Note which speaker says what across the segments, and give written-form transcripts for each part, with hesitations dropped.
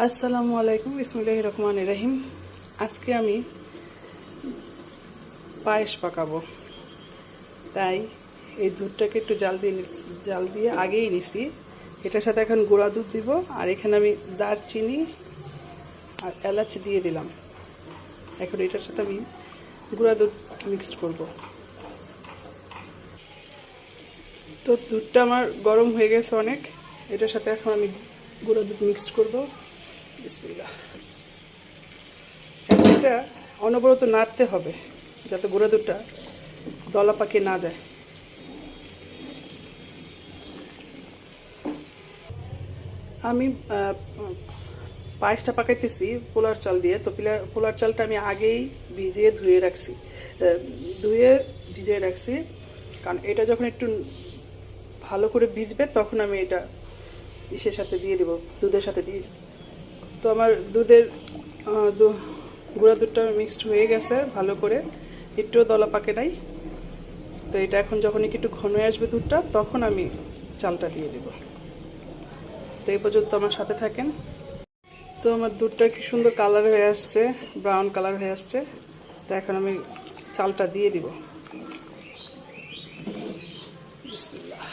Speaker 1: আসসালামু আলাইকুম, বিসমিল্লাহির রহমানির রহিম। আজকে আমি পায়েস পাকাবো, তাই এই দুধটাকে একটু জাল দিয়ে আগেই নিছি। এটার সাথে এখন গুঁড়া দুধ দিব, আর এখানে আমি দারচিনি আর এলাচ দিয়ে দিলাম। এখন এটার সাথে আমি গুঁড়া দুধ মিক্সড করব। তো দুধটা আমার গরম হয়ে গেছে অনেক। এটার সাথে এখন আমি গুঁড়া দুধ মিক্সড করব। বিসমিল্লাহ। এটা অনবরত নাড়তে হবে যাতে গুঁড়া দুধটা দলা পাকে না যায়। আমি পায়েসটা পাকাইতেছি পোলার চাল দিয়ে। তো পোলার চালটা আমি আগেই ধুয়ে রাখছি, কারণ এটা যখন একটু ভালো করে ভিজবে তখন আমি এটা ইসের সাথে দিয়ে দেবো, দুধের সাথে দিয়ে। তো আমার গুঁড়া দুধটা মিক্সড হয়ে গেছে ভালো করে, একটুও দলা পাকে নাই। তো এটা এখন যখন একটু ঘন হয়ে আসবে দুধটা, তখন আমি চালটা দিয়ে দেব। তো এই পর্যন্ত আমার সাথে থাকেন। তো আমার দুধটা কি সুন্দর কালার হয়ে আসছে, ব্রাউন কালার হয়ে আসছে। তো এখন আমি চালটা দিয়ে দিব। বিসমিল্লাহ।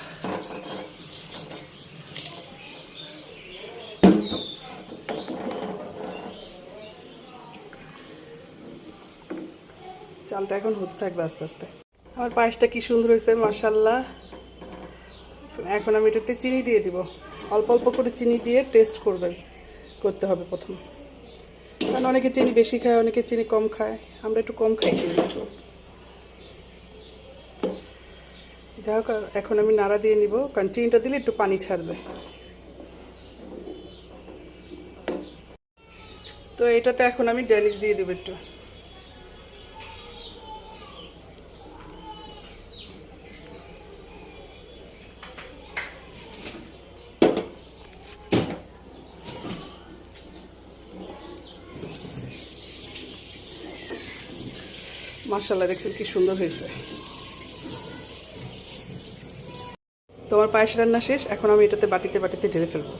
Speaker 1: চালটা এখন হতে থাকবে আস্তে আস্তে। আমার পায়েসটা কি সুন্দর হয়েছে, মাশাআল্লাহ। এখন আমি এটাতে চিনি দিয়ে দিব। অল্প অল্প করে চিনি দিয়ে টেস্ট করতে হবে প্রথম, কারণ অনেকে চিনি বেশি খায়, অনেকে চিনি কম খায়। আমরা একটু কম খাই চিনি। যাই হোক, এখন আমি নাড়া দিয়ে নিব, কারণ চিনিটা দিলে একটু পানি ছাড়বে। তো এটাতে এখন আমি ড্যানিশ দিয়ে দেবো একটু। মাশাআল্লাহ, দেখছেন কি সুন্দর হয়েছে। তোমার পায়েস রান্না শেষ, এখন আমি এটাতে বাটিতে ঢেলে ফেলবো।